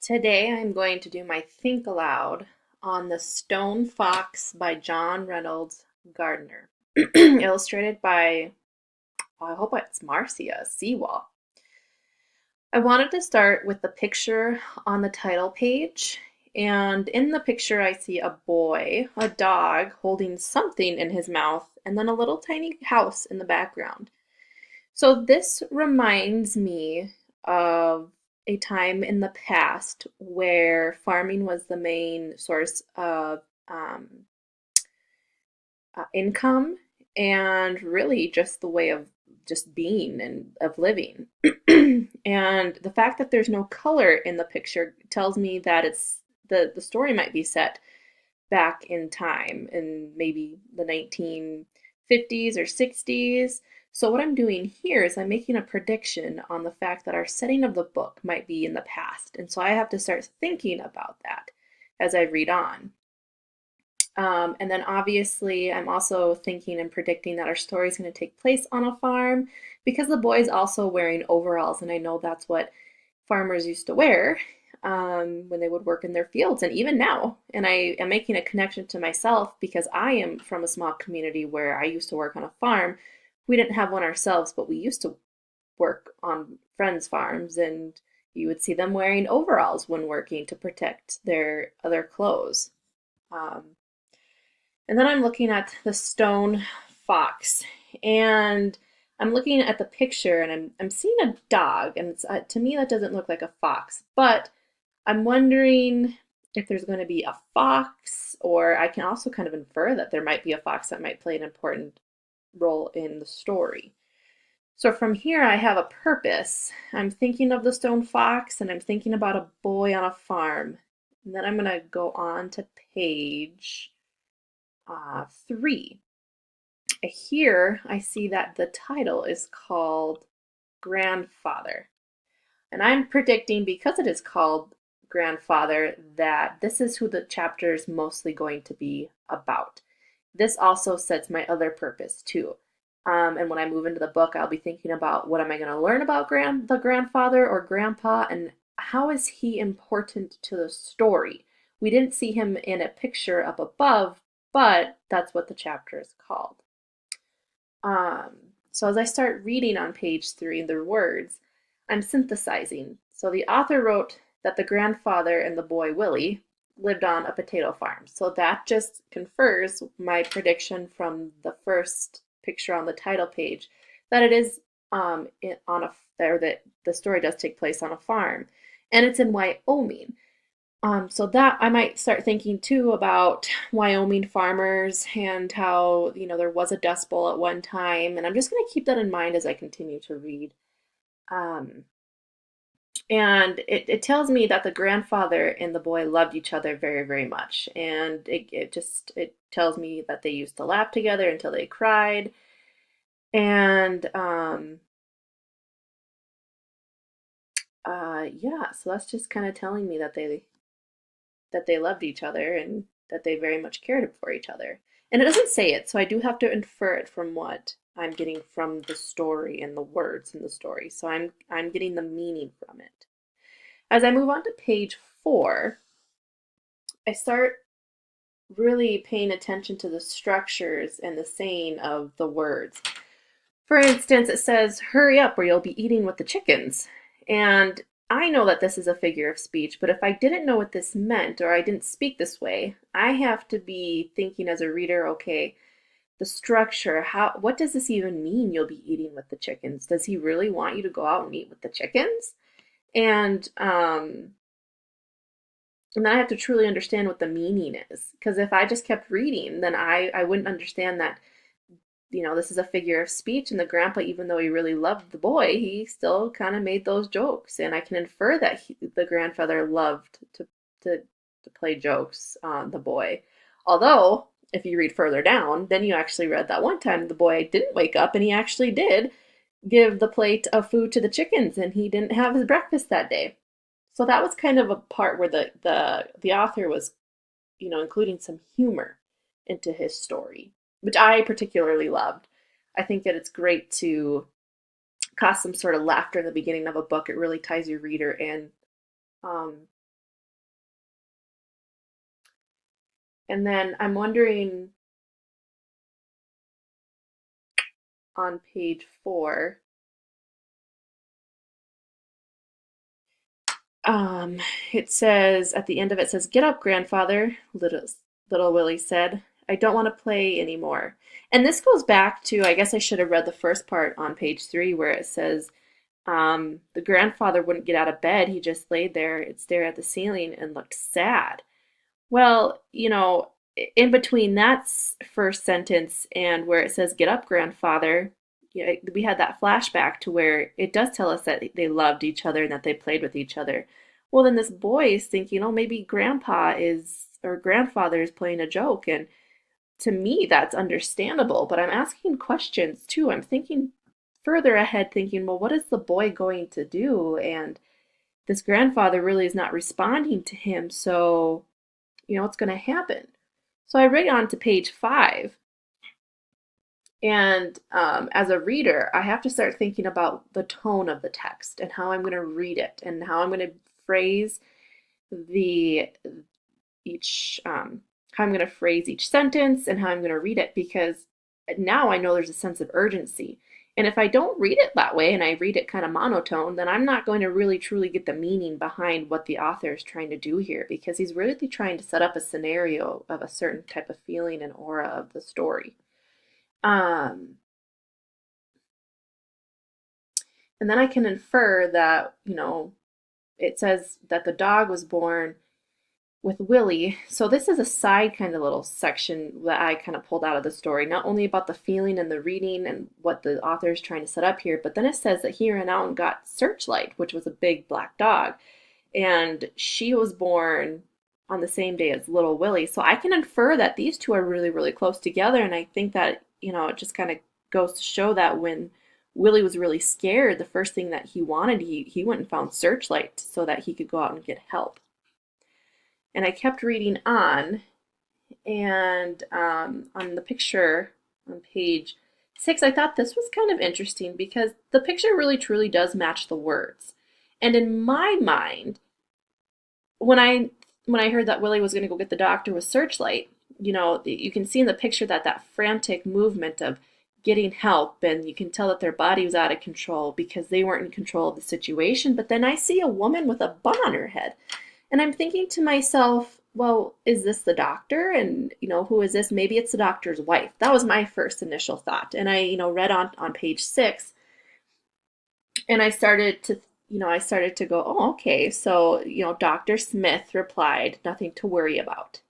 Today I'm going to do my think aloud on The Stone Fox by John Reynolds Gardner, illustrated by, I hope it's Marcia Sewall. I wanted to start with the picture on the title page, and in the picture I see a boy, a dog, holding something in his mouth, and then a little tiny house in the background. So this reminds me of a time in the past where farming was the main source of income and really just the way of just being and of living. And the fact that there's no color in the picture tells me that the story might be set back in time in maybe the 1950s or 60s. So what I'm doing here is I'm making a prediction on the fact that our setting of the book might be in the past. And so I have to start thinking about that as I read on. And then obviously, I'm also thinking and predicting that our story is going to take place on a farm because the boy is also wearing overalls, and I know that's what farmers used to wear when they would work in their fields, and even now. And I am making a connection to myself because I am from a small community where I used to work on a farm. We didn't have one ourselves, but we used to work on friends' farms, and you would see them wearing overalls when working to protect their other clothes. Um, and then I'm looking at the stone fox, and I'm looking at the picture, and I'm seeing a dog, and to me that doesn't look like a fox, but I'm wondering if there's going to be a fox, or I can also kind of infer that there might be a fox that might play an important role in the story. So from here, I have a purpose. I'm thinking of the stone fox, and I'm thinking about a boy on a farm. And then I'm going to go on to page 3. Here I see that the title is called Grandfather. And I'm predicting, because it is called Grandfather, that this is who the chapter is mostly going to be about. This also sets my other purpose too. And when I move into the book, I'll be thinking about what am I going to learn about the grandfather or grandpa, and how is he important to the story. We didn't see him in a picture up above, but that's what the chapter is called. So as I start reading on page 3, the words, I'm synthesizing. So the author wrote that the grandfather and the boy Willie lived on a potato farm. So that just confirms my prediction from the first picture on the title page that it is on a there that the story does take place on a farm, and it's in Wyoming. So that I might start thinking too about Wyoming farmers and how, there was a Dust Bowl at one time. And I'm just going to keep that in mind as I continue to read. Um, and it tells me that the grandfather and the boy loved each other very, very much. And it tells me that they used to laugh together until they cried. And yeah, so that's just kind of telling me that they loved each other and that they very much cared for each other. And it doesn't say it, so I do have to infer it from what I'm getting from the story and the words in the story. So I'm getting the meaning from it. As I move on to page 4, I start really paying attention to the structures and the saying of the words. For instance, it says, hurry up or you'll be eating with the chickens. And I know that this is a figure of speech, but if I didn't know what this meant or I didn't speak this way, I have to be thinking as a reader, okay, the structure, what does this even mean you'll be eating with the chickens? Does he really want you to go out and eat with the chickens? And then I have to truly understand what the meaning is. Because if I just kept reading, then I wouldn't understand that this is a figure of speech, and the grandpa, even though he really loved the boy, he still kind of made those jokes, and I can infer that the grandfather loved to play jokes on the boy. Although, if you read further down, then you actually read that one time the boy didn't wake up, and he actually did give the plate of food to the chickens, and he didn't have his breakfast that day. So that was kind of a part where the author was, including some humor into his story, which I particularly loved. I think that it's great to cause some sort of laughter in the beginning of a book. It really ties your reader in. Um, And then I'm wondering on page 4, um, it says at the end of it says, "Get up, grandfather," little Willie said. "I don't want to play anymore." And this goes back to, I guess I should have read the first part on page 3 where it says, the grandfather wouldn't get out of bed. He just laid there and stared at the ceiling and looked sad. Well, in between that first sentence and where it says, "Get up, grandfather," yeah, we had that flashback to where it does tell us that they loved each other and that they played with each other. Well, then this boy is thinking, oh, maybe grandpa is, or grandfather is playing a joke. And to me, that's understandable. But I'm asking questions too. I'm thinking further ahead, thinking, well, what is the boy going to do? And this grandfather really is not responding to him. So, what's going to happen? So I read on to page 5, and as a reader, I have to start thinking about the tone of the text and how I'm going to read it and how I'm going to phrase the each how I'm going to phrase each sentence and how I'm going to read it, because now I know there's a sense of urgency. And if I don't read it that way and I read it kind of monotone, then I'm not going to really truly get the meaning behind what the author is trying to do here, because he's really trying to set up a scenario of a certain type of feeling and aura of the story. Um, and then I can infer that, it says that the dog was born with Willie. So this is a side kind of little section that I kind of pulled out of the story, not only about the feeling and the reading and what the author is trying to set up here, but then it says that he ran out and got Searchlight, which was a big black dog, and she was born on the same day as little Willie. So I can infer that these two are really, really close together, and I think that, it just kind of goes to show that when Willie was really scared, the first thing that he wanted, he went and found Searchlight so that he could go out and get help. And I kept reading on, and on the picture on page 6, I thought this was kind of interesting because the picture really truly does match the words. And in my mind, when I heard that Willie was going to go get the doctor with Searchlight, you can see in the picture that frantic movement of getting help, and you can tell that their body was out of control because they weren't in control of the situation. But then I see a woman with a bun on her head, and I'm thinking to myself, well, is this the doctor? And, who is this? Maybe it's the doctor's wife. That was my first initial thought. And I, read on page 6, and I started to go, oh, okay. So, Dr. Smith replied, "Nothing to worry about."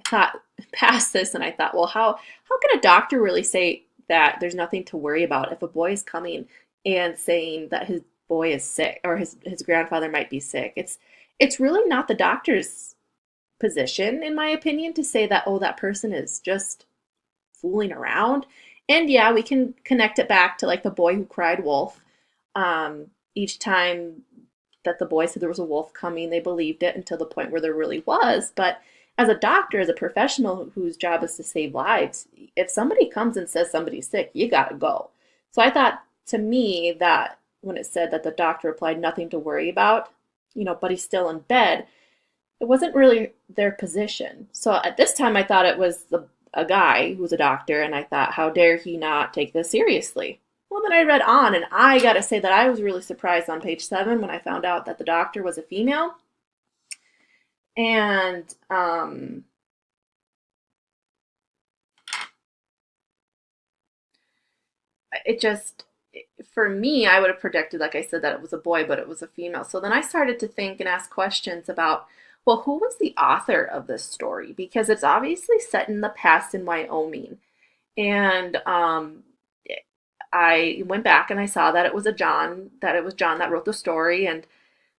I thought past this, and I thought, well, how can a doctor really say that there's nothing to worry about if a boy is coming and saying that his boy is sick, or his grandfather might be sick? It's really not the doctor's position, in my opinion, to say that, oh, that person is just fooling around. And yeah, we can connect it back to like the boy who cried wolf. Each time that the boy said there was a wolf coming, they believed it until the point where there really was. But as a doctor, as a professional whose job is to save lives, if somebody comes and says somebody's sick, you gotta go. So I thought, to me, that when it said that the doctor replied, "Nothing to worry about," but he's still in bed, it wasn't really their position. So at this time, I thought it was a guy who was a doctor, and I thought, how dare he not take this seriously? Well, then I read on, and I gotta say that I was really surprised on page 7 when I found out that the doctor was a female. And it just, for me, I would have predicted, like I said, that it was a boy, but it was a female. So then I started to think and ask questions about, well, who was the author of this story? Because it's obviously set in the past in Wyoming. And I went back and I saw that it was John that wrote the story. And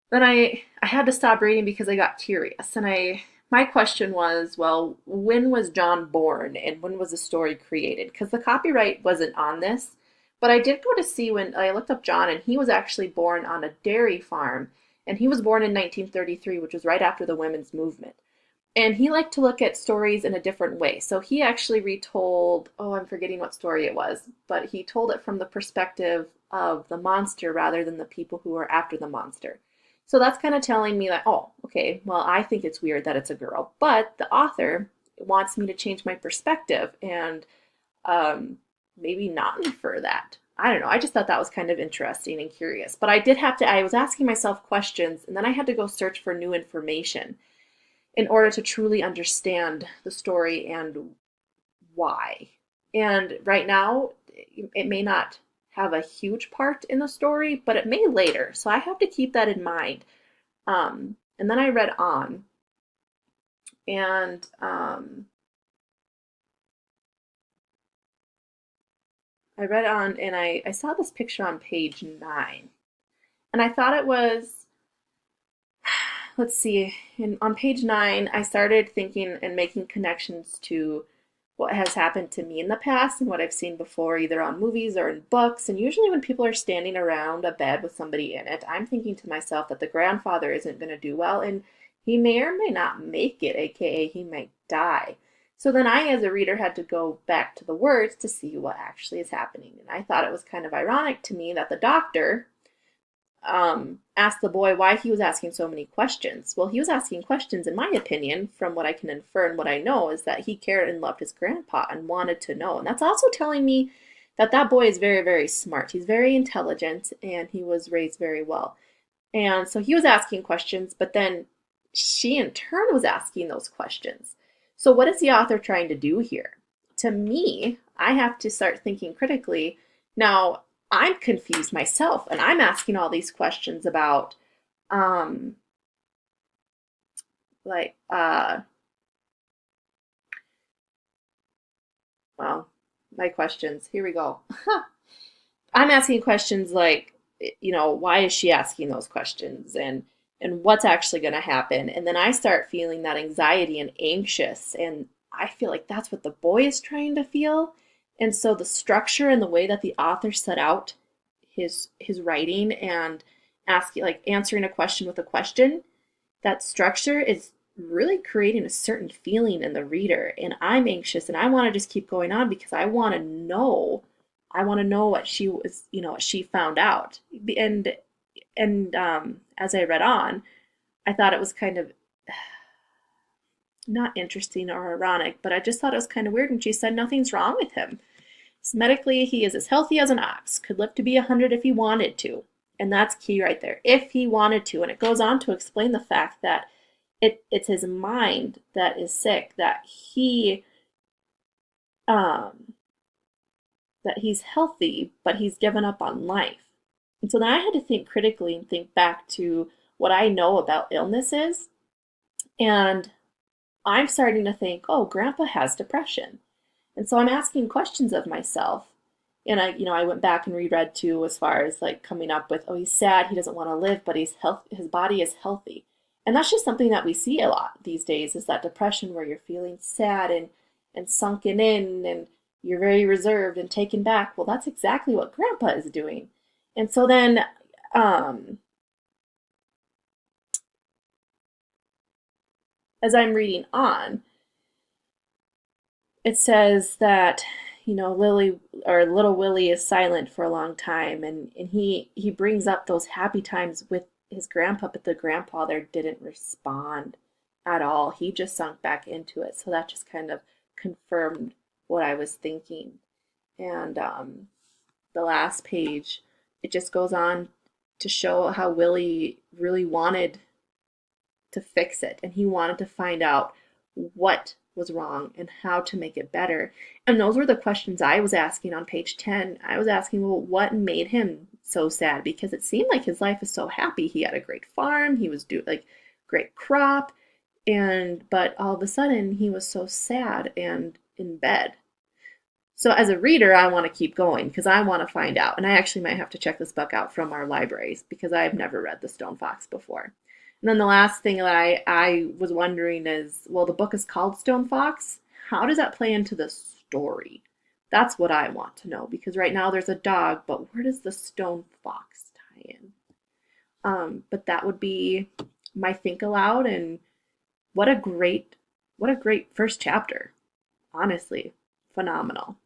then I had to stop reading because I got curious. And my question was, well, when was John born and when was the story created? Because the copyright wasn't on this. But I did go to see, when I looked up John, and he was actually born on a dairy farm. And he was born in 1933, which was right after the women's movement. And he liked to look at stories in a different way. So he actually retold, oh, I'm forgetting what story it was, but he told it from the perspective of the monster rather than the people who are after the monster. So that's kind of telling me that, oh, okay, well, I think it's weird that it's a girl. But the author, wants me to change my perspective and um, maybe not infer that. I don't know. I just thought that was kind of interesting and curious. But I did have to, I was asking myself questions and then I had to go search for new information in order to truly understand the story and why. And right now, it may not have a huge part in the story, but it may later. So I have to keep that in mind. And then I read on, and I saw this picture on page 9. And I thought it was, let's see, on page 9, I started thinking and making connections to what has happened to me in the past and what I've seen before, either on movies or in books. And usually, when people are standing around a bed with somebody in it, I'm thinking to myself that the grandfather isn't going to do well and he may or may not make it, aka, he might die. So then I, as a reader, had to go back to the words to see what actually is happening. And I thought it was kind of ironic to me that the doctor asked the boy why he was asking so many questions. Well, he was asking questions, in my opinion, from what I can infer and what I know, is that he cared and loved his grandpa and wanted to know. And that's also telling me that that boy is very, very smart. He's very intelligent and he was raised very well. And so he was asking questions, but then she in turn was asking those questions. So, what is the author trying to do here? To me, I have to start thinking critically. Now, I'm confused myself, and I'm asking all these questions about, um, like, well, my questions. Here we go. I'm asking questions like, why is she asking those questions, and what's actually going to happen? And then I start feeling that anxiety and anxious, and I feel like that's what the boy is trying to feel. And so the structure and the way that the author set out his writing and asking, like, answering a question with a question, that structure is really creating a certain feeling in the reader. And I'm anxious and I want to just keep going on because I want to know what she was, what she found out. And as I read on, I thought it was kind of not interesting or ironic, but I just thought it was kind of weird when she said nothing's wrong with him. So medically, he is as healthy as an ox, could live to be 100 if he wanted to. And that's key right there, if he wanted to. And it goes on to explain the fact that it's his mind that is sick, um, that he's healthy, but he's given up on life. And so then I had to think critically and think back to what I know about illnesses. And I'm starting to think, oh, grandpa has depression. And so I'm asking questions of myself. And I went back and reread too, as far as like coming up with, oh, he's sad, he doesn't want to live, but his body is healthy. And that's just something that we see a lot these days, is that depression where you're feeling sad and sunken in and you're very reserved and taken back. Well, that's exactly what grandpa is doing. And so then um, as I'm reading on, it says that Lily or little Willie is silent for a long time, and he brings up those happy times with his grandpa, but the grandpa there didn't respond at all. He just sunk back into it. So that just kind of confirmed what I was thinking. And the last page, it just goes on to show how Willie really wanted to fix it and he wanted to find out what was wrong and how to make it better. And those were the questions I was asking on page 10. I was asking, well, what made him so sad? Because it seemed like his life is so happy. He had a great farm, he was doing like great crop, but all of a sudden he was so sad and in bed. So as a reader, I want to keep going because I want to find out. And I actually might have to check this book out from our libraries because I've never read The Stone Fox before. And then the last thing that I was wondering is, well, the book is called Stone Fox. How does that play into the story? That's what I want to know because right now there's a dog, but where does the Stone Fox tie in? But that would be my think aloud, and what a great first chapter. Honestly, phenomenal.